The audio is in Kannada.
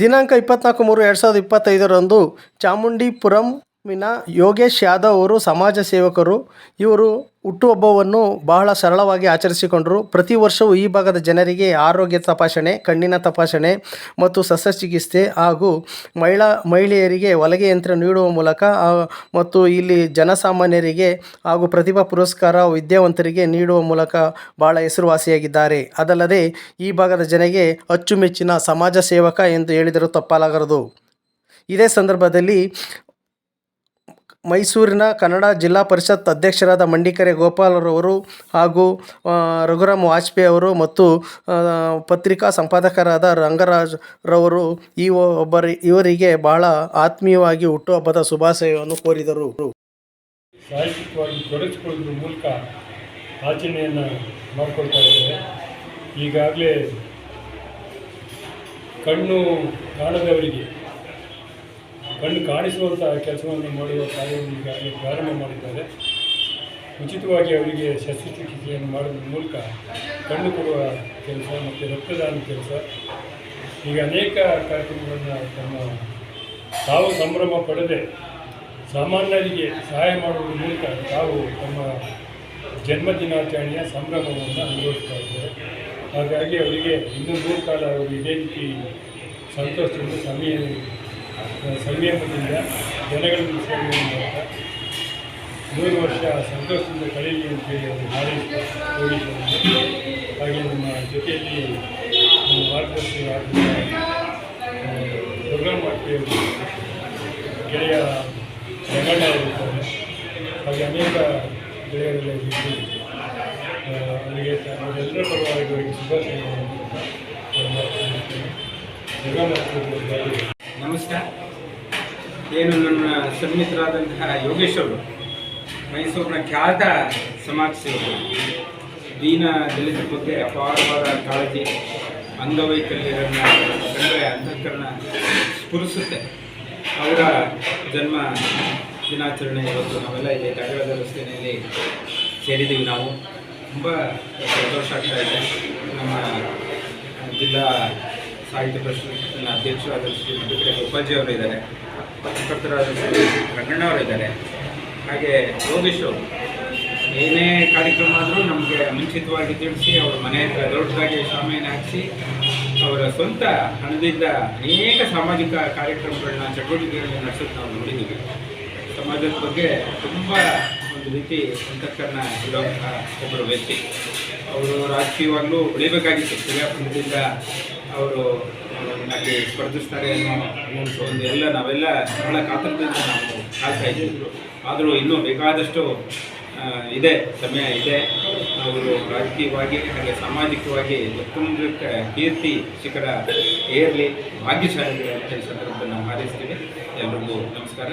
ದಿನಾಂಕ 24/3/2025ರಂದು ಚಾಮುಂಡಿಪುರಂನ ಯೋಗೇಶ್ ಯಾದವ್ ಅವರು ಸಮಾಜ ಸೇವಕರು. ಇವರು ಹುಟ್ಟುಹಬ್ಬವನ್ನು ಬಹಳ ಸರಳವಾಗಿ ಆಚರಿಸಿಕೊಂಡರು. ಪ್ರತಿ ವರ್ಷವೂ ಈ ಭಾಗದ ಜನರಿಗೆ ಆರೋಗ್ಯ ತಪಾಸಣೆ, ಕಣ್ಣಿನ ತಪಾಸಣೆ ಮತ್ತು ಶಸ್ತ್ರಚಿಕಿತ್ಸೆ ಹಾಗೂ ಮಹಿಳೆಯರಿಗೆ ಹೊಲಿಗೆ ಯಂತ್ರ ನೀಡುವ ಮೂಲಕ ಮತ್ತು ಇಲ್ಲಿ ಜನಸಾಮಾನ್ಯರಿಗೆ ಹಾಗೂ ಪ್ರತಿಭಾ ಪುರಸ್ಕಾರ ವಿದ್ಯಾವಂತರಿಗೆ ನೀಡುವ ಮೂಲಕ ಬಹಳ ಹೆಸರುವಾಸಿಯಾಗಿದ್ದಾರೆ. ಅದಲ್ಲದೆ ಈ ಭಾಗದ ಜನರಿಗೆ ಅಚ್ಚುಮೆಚ್ಚಿನ ಸಮಾಜ ಸೇವಕ ಎಂದು ಹೇಳಿದರೂ ತಪ್ಪಾಗಲಾರದು. ಇದೇ ಸಂದರ್ಭದಲ್ಲಿ ಮೈಸೂರಿನ ಕನ್ನಡ ಜಿಲ್ಲಾ ಪರಿಷತ್ ಅಧ್ಯಕ್ಷರಾದ ಮಂಡಿಕೆರೆ ಗೋಪಾಲರವರು ಹಾಗೂ ರಘುರಾಮ್ ವಾಜಪೇಯಿ ಅವರು ಮತ್ತು ಪತ್ರಿಕಾ ಸಂಪಾದಕರಾದ ರಂಗರಾಜ್ ರವರು ಇವರಿಗೆ ಬಹಳ ಆತ್ಮೀಯವಾಗಿ ಹುಟ್ಟುಹಬ್ಬದ ಶುಭಾಶಯವನ್ನು ಕೋರಿದರು. ಸಾಹಿತ್ಯಿಕವಾಗಿ ತೊಡಗಿಸಿಕೊಳ್ಳುವ ಮೂಲಕ ಆಚರಣೆಯನ್ನು ಮಾಡಿಕೊಳ್ತಾ ಇದ್ದಾರೆ. ಈಗಾಗಲೇ ಕಣ್ಣು ಕಾಣದವರಿಗೆ ಕಣ್ಣು ಕಾಣಿಸುವಂಥ ಕೆಲಸವನ್ನು ಮಾಡುವ ಕಾರ್ಯವನ್ನು ಈಗಾಗಲೇ ಪ್ರಾರಂಭ ಮಾಡಿದ್ದಾರೆ. ಉಚಿತವಾಗಿ ಅವರಿಗೆ ಶಸ್ತ್ರಚಿಕಿತ್ಸೆಯನ್ನು ಮಾಡೋದ್ರ ಮೂಲಕ ಕಣ್ಣು ಕೊಡುವ ಕೆಲಸ ಮತ್ತು ರಕ್ತದಾನ ಕೆಲಸ, ಈಗ ಅನೇಕ ಕಾರ್ಯಕ್ರಮಗಳನ್ನು ತಾವು ಸಂಭ್ರಮ ಪಡದೆ ಸಾಮಾನ್ಯರಿಗೆ ಸಹಾಯ ಮಾಡುವುದರ ಮೂಲಕ ತಾವು ತಮ್ಮ ಜನ್ಮದಿನಾಚರಣೆಯ ಸಂಭ್ರಮವನ್ನು ಅನುಭವಿಸ್ತಾ ಇದ್ದಾರೆ. ಹಾಗಾಗಿ ಅವರಿಗೆ ಇನ್ನೂ ಕಾಲ ಅವರು ಇದೇ ರೀತಿ ಸಂತೋಷದಿಂದ ಸಂಯಮದಿಂದ ಜನಗಳನ್ನು ಸೇವೆಯನ್ನು ಮಾಡ್ತಾ 100 ವರ್ಷ ಸಂತೋಷದಿಂದ ಕಳೆಯಲಿ ಅಂತೇಳಿ ಅವರು ಹಾರೈಸಿದ್ದಾರೆ. ಹಾಗೆ ನಮ್ಮ ಜೊತೆಯಲ್ಲಿ ನಮ್ಮ ಮಾರ್ಗದರ್ಶಕರಾದ ಪ್ರೋಗ್ರಾಮ್ ಮಾಡ್ತೀವಿ ಗೆಳೆಯ ರಂಗಣ್ಣ ಇರುತ್ತಾರೆ. ಹಾಗೆ ಅನೇಕ ಗೆಳೆಯರೆಲ್ಲ ಇದ್ದು ಅವರಿಗೆ ಅವರೆಲ್ಲರ ಪರವಾಗಿ ಅವರಿಗೆ ಶುಭಾಶಯಗಳನ್ನು ನಮಸ್ಕಾರ. ಏನು ನನ್ನ ಸನ್ಮಿತರಾದಂತಹ ಯೋಗೇಶ್ ಅವರು ಮೈಸೂರಿನ ಖ್ಯಾತ ಸಮಾಜ ಸೇವಕರು, ದೀನ ದಲಿತರ ಬಗ್ಗೆ ಅಪಾರವಾದ ಕಾಳಜಿ, ಅಂಗವೈಕಲ್ಯರನ್ನು ಕಂಡರೆ ಅಂತಃಕರಣ ಸ್ಫುರಿಸುತ್ತೆ. ಅವರ ಜನ್ಮ ದಿನಾಚರಣೆ ಇವತ್ತು ನಾವೆಲ್ಲ ಇದೆ ಕಾಗವಾಡ ರಸ್ತೆಯಲ್ಲಿ ಸೇರಿದ್ದೀವಿ. ನಾವು ತುಂಬ ಸಂತೋಷ ಆಗ್ತಾ ಇದೆ. ನಮ್ಮ ಜಿಲ್ಲಾ ಸಾಹಿತ್ಯ ಪರಿಷತ್ತಿನ ಅಧ್ಯಕ್ಷರಾದ ಶ್ರೀ ಮಂಡಿಕೆರೆ ಗೋಪಾಲ್ಜಿ ಅವರು ಇದ್ದಾರೆ, ಪತ್ರಕರ್ತರಾದ ಶ್ರೀ ರಂಗಣ್ಣವರಿದ್ದಾರೆ. ಹಾಗೆ ಯೋಗೇಶ್ ಅವರು ಏನೇ ಕಾರ್ಯಕ್ರಮ ಆದರೂ ನಮಗೆ ಮುಂಚಿತವಾಗಿ ತಿಳಿಸಿ ಅವರ ಮನೆ ಹತ್ರ ದೊಡ್ಡದಾಗಿ ಶಾಮಿಯಾನ ಹಾಕಿಸಿ ಅವರ ಸ್ವಂತ ಹಣದಿಂದ ಅನೇಕ ಸಾಮಾಜಿಕ ಕಾರ್ಯಕ್ರಮಗಳನ್ನ ಚಟುವಟಿಕೆಗಳನ್ನ ನಡೆಸೋದು ನಾವು ನೋಡಿದ್ದೀವಿ. ಸಮಾಜದ ಬಗ್ಗೆ ತುಂಬ ಒಂದು ರೀತಿ ಅಂತಃಕರಣ ಇರುವಂತಹ ಒಬ್ಬರು ವ್ಯಕ್ತಿ. ಅವರು ರಾಜಕೀಯವಾಗಲೂ ಉಳಿಬೇಕಾಗಿತ್ತು. ಕ್ರಿಯಾಪುರದಿಂದ ಅವರು ಅಲ್ಲಿ ಸ್ಪರ್ಧಿಸ್ತಾರೆ ಅನ್ನೋ ಒಂದು ನಾವೆಲ್ಲ ಬಹಳ ಕಾತರದಿಂದ ನಾವು ಕಾಯ್ತಾ ಇದ್ದೀವಿ. ಆದರೂ ಇನ್ನೂ ಬೇಕಾದಷ್ಟು ಇದೆ, ಸಮಯ ಇದೆ. ಅವರು ರಾಜಕೀಯವಾಗಿ ಹಾಗೆ ಸಾಮಾಜಿಕವಾಗಿ ಉತ್ತುಂಗಕ್ಕೆ ಕೀರ್ತಿ ಶಿಖರ ಏರಲಿ, ಭಾಗ್ಯಶಾಲಿಗಳು ಅಂತ ಈ ಸಂದರ್ಭದಲ್ಲಿ ನಾವು ಹಾರೈಸ್ತೀವಿ. ಎಲ್ರಿಗೂ ನಮಸ್ಕಾರ.